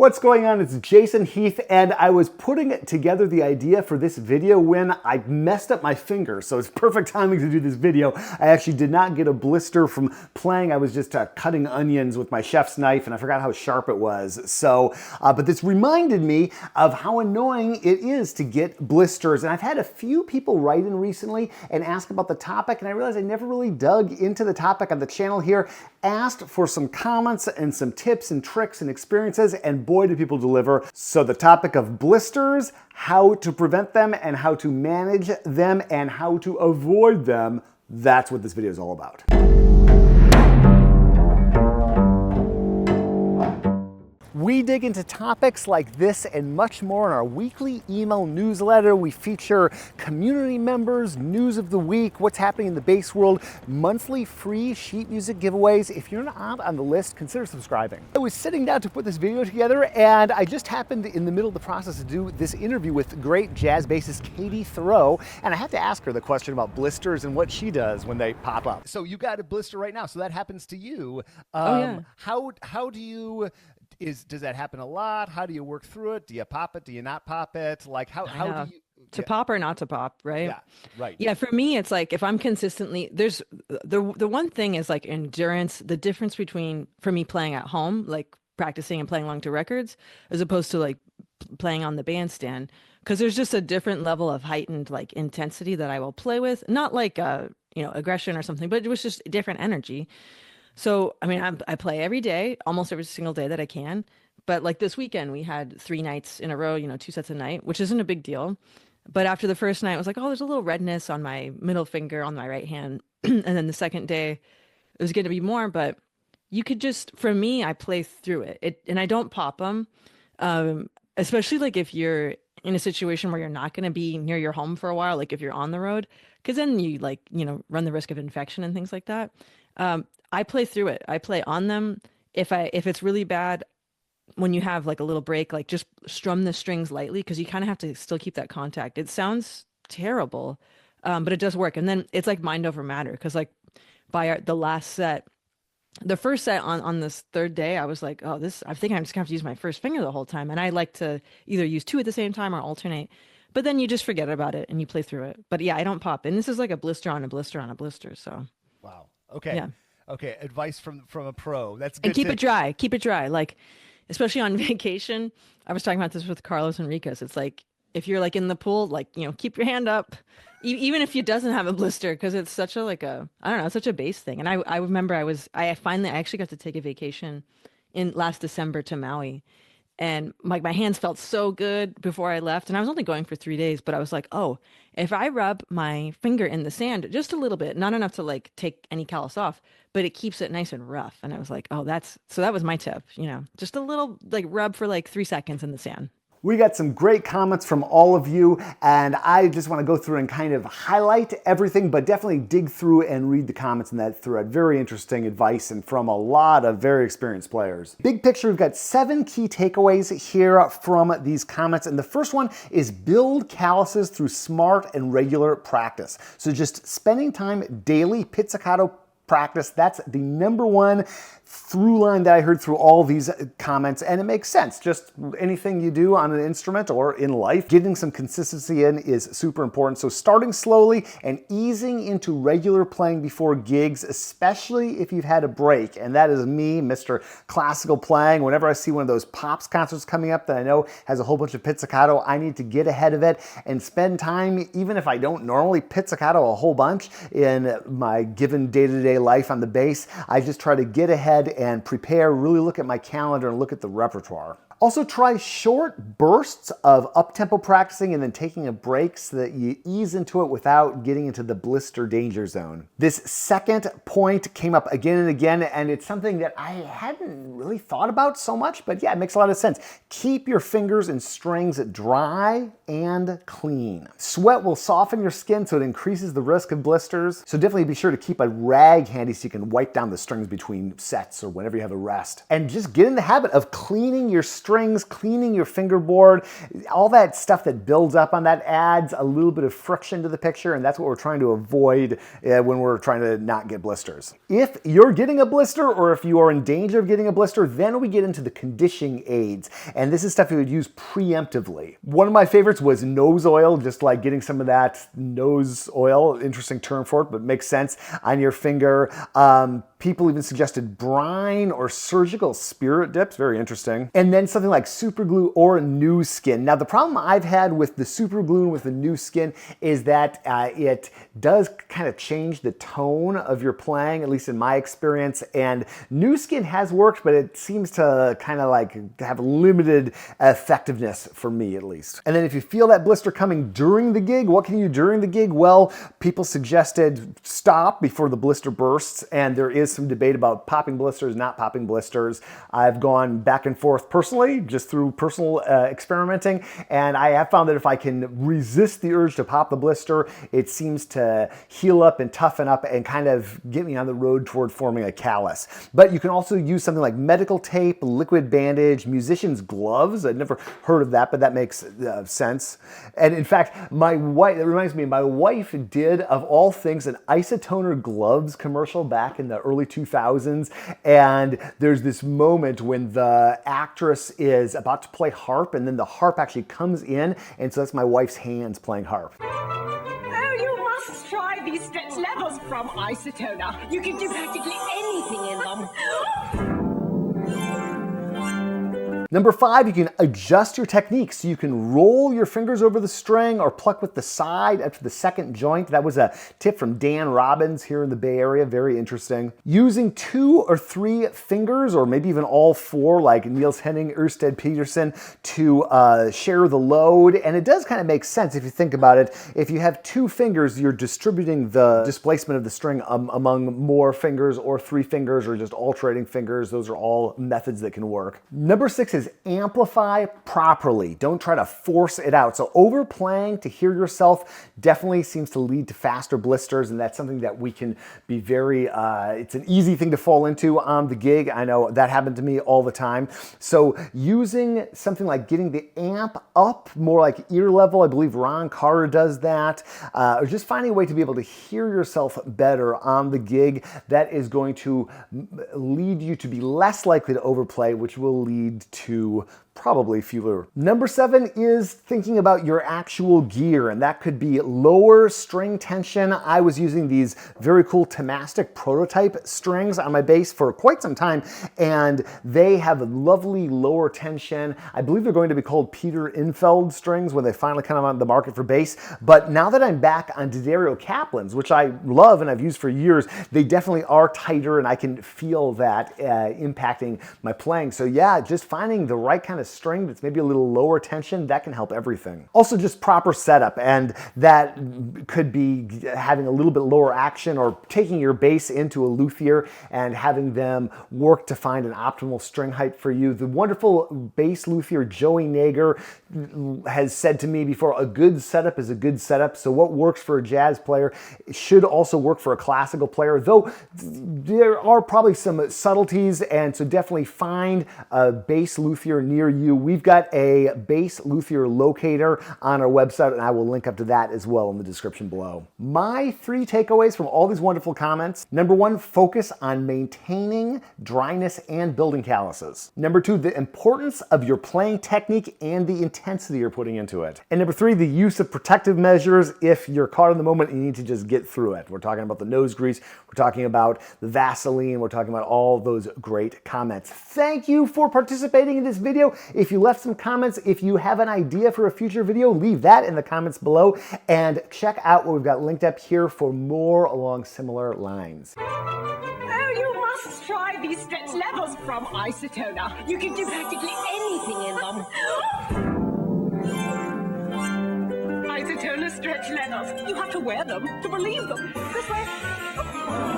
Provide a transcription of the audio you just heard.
What's going on? It's Jason Heath, and I was putting together the idea for this video when I messed up my finger, so it's perfect timing to do this video. I actually did not get a blister from playing. I was just cutting onions with my chef's knife, and I forgot how sharp it was. So, but this reminded me of how annoying it is to get blisters, and I've had a few people write in recently and ask about the topic, and I realized I never really dug into the topic on the channel here, asked for some comments and some tips and tricks and experiences, and boy do people deliver. So the topic of blisters, how to prevent them and how to manage them and how to avoid them, that's what this video is all about. We dig into topics like this and much more in our weekly email newsletter. We feature community members, news of the week, what's happening in the bass world, monthly free sheet music giveaways. If you're not on the list, consider subscribing. I was sitting down to put this video together, and I just happened in the middle of the process to do this interview with great jazz bassist Thiroux, and I had to ask her the question about blisters and what she does when they pop up. So you got a blister right now, so that happens to you. Yeah. How do you... Does that happen a lot? How do you work through it? Do you pop it? Do you not pop it? Like how do you... To pop or not to pop, right? Yeah, right. Yeah, for me, it's like if I'm consistently, there's the one thing is like endurance, the difference between, for me, playing at home, like practicing and playing along to records, as opposed to like playing on the bandstand, because there's just a different level of heightened like intensity that I will play with, not like aggression or something, but it was just different energy. So, I mean, I play every day, almost every single day that I can. But like this weekend, we had 3 nights in a row, 2 sets a night, which isn't a big deal. But after the first night, I was like, oh, there's a little redness on my middle finger on my right hand. And then the second day, it was going to be more. But you could just, for me, I play through it. And I don't pop them, especially like if you're in a situation where you're not going to be near your home for a while, like if you're on the road, because then you run the risk of infection and things like that. I play through it. I play on them. If it's really bad, when you have like a little break, like just strum the strings lightly, because you kind of have to still keep that contact. It sounds terrible, but it does work. And then it's like mind over matter, because like by the last set, the first set on this third day, I was like, oh, I think I'm just gonna have to use my first finger the whole time. And I like to either use 2 at the same time or alternate. But then you just forget about it and you play through it. But yeah, I don't pop. And this is like a blister on a blister on a blister. So wow. Okay. Yeah. Okay, advice from a pro. That's good. And keep it dry. Keep it dry. Like, especially on vacation. I was talking about this with Carlos Enriquez. It's like, if you're like in the pool, like, keep your hand up, even if you doesn't have a blister, because it's such a, like a, I don't know, it's such a base thing. And I remember I actually got to take a vacation in last December to Maui. And like my hands felt so good before I left. And I was only going for 3 days, but I was like, oh, if I rub my finger in the sand just a little bit, not enough to like take any callus off, but it keeps it nice and rough. And I was like, oh, so that was my tip, just a little like rub for like 3 seconds in the sand. We got some great comments from all of you, and I just want to go through and kind of highlight everything, but definitely dig through and read the comments in that thread. Very interesting advice and from a lot of very experienced players. Big picture, we've got 7 key takeaways here from these comments, and the first one is build calluses through smart and regular practice. So just spending time daily, pizzicato practice, that's the number one through line that I heard through all these comments, and it makes sense. Just anything you do on an instrument or in life, getting some consistency in is super important. So starting slowly and easing into regular playing before gigs, especially if you've had a break, and that is me, Mr. Classical Playing. Whenever I see one of those Pops concerts coming up that I know has a whole bunch of pizzicato, I need to get ahead of it and spend time, even if I don't normally pizzicato a whole bunch in my given day-to-day life on the bass, I just try to get ahead and prepare, really look at my calendar and look at the repertoire. Also try short bursts of up-tempo practicing and then taking a break so that you ease into it without getting into the blister danger zone. This second point came up again and again, and it's something that I hadn't really thought about so much, but yeah, it makes a lot of sense. Keep your fingers and strings dry and clean. Sweat will soften your skin, so it increases the risk of blisters. So definitely be sure to keep a rag handy so you can wipe down the strings between sets sets or whenever you have a rest. And just get in the habit of cleaning your strings, cleaning your fingerboard. All that stuff that builds up on that adds a little bit of friction to the picture, and that's what we're trying to avoid when we're trying to not get blisters. If you're getting a blister or if you are in danger of getting a blister, then we get into the conditioning aids. And this is stuff you would use preemptively. One of my favorites was nose oil, just like getting some of that nose oil, interesting term for it, but makes sense, on your finger. People even suggested brine or surgical spirit dips, very interesting. And then something like super glue or new skin. Now the problem I've had with the super glue and with the new skin is that it does kind of change the tone of your playing, at least in my experience. And new skin has worked, but it seems to kind of like have limited effectiveness for me, at least. And then if you feel that blister coming during the gig, what can you do during the gig? Well, people suggested stop before the blister bursts, and there is some debate about popping blisters, not popping blisters. I've gone back and forth personally, just through personal experimenting, and I have found that if I can resist the urge to pop the blister, it seems to heal up and toughen up and kind of get me on the road toward forming a callus. But you can also use something like medical tape, liquid bandage, musician's gloves. I'd never heard of that, but that makes sense. And in fact, my wife, that reminds me, my wife did, of all things, an isotoner gloves commercial back in the early 2000s, and there's this moment when the actress is about to play harp, and then the harp actually comes in, and so that's my wife's hands playing harp. Oh, you must try these stretch levels from Isotoner. You can do practically anything in them. Number 5, you can adjust your technique. So you can roll your fingers over the string or pluck with the side up to the second joint. That was a tip from Dan Robbins here in the Bay Area. Very interesting. Using 2 or 3 fingers, or maybe even all 4, like Niels Henning, Ørsted Petersen, to share the load. And it does kind of make sense if you think about it. If you have 2 fingers, you're distributing the displacement of the string among more fingers, or 3 fingers, or just alternating fingers. Those are all methods that can work. Number 6 is amplify properly. Don't try to force it out. So overplaying to hear yourself definitely seems to lead to faster blisters, and that's something that we can be very, it's an easy thing to fall into on the gig. I know that happened to me all the time. So using something like getting the amp up more like ear level, I believe Ron Carter does that, or just finding a way to be able to hear yourself better on the gig, that is going to lead you to be less likely to overplay, which will lead to probably fewer. Number 7 is thinking about your actual gear, and that could be lower string tension. I was using these very cool Tomastic prototype strings on my bass for quite some time, and they have a lovely lower tension. I believe they're going to be called Peter Infeld strings when they finally come on the market for bass. But now that I'm back on D'Addario Kaplan's, which I love and I've used for years, they definitely are tighter, and I can feel that impacting my playing. So yeah, just finding the right kind of string that's maybe a little lower tension, that can help everything. Also, just proper setup, and that could be having a little bit lower action, or taking your bass into a luthier and having them work to find an optimal string height for you. The wonderful bass luthier Joey Nager has said to me before, a good setup is a good setup. So what works for a jazz player should also work for a classical player, though there are probably some subtleties, and so definitely find a bass luthier near you. We've got a bass luthier locator on our website, and I will link up to that as well in the description below. My 3 takeaways from all these wonderful comments. Number 1, focus on maintaining dryness and building calluses. Number 2, the importance of your playing technique and the intensity you're putting into it. And number 3, the use of protective measures if you're caught in the moment and you need to just get through it. We're talking about the nose grease, we're talking about the Vaseline, we're talking about all those great comments. Thank you for participating in this video. If you left some comments, if you have an idea for a future video, leave that in the comments below, and check out what we've got linked up here for more along similar lines. Oh, you must try these stretch levels from Isotoner. You can do practically anything in them. Isotoner stretch levels. You have to wear them to believe them. This way.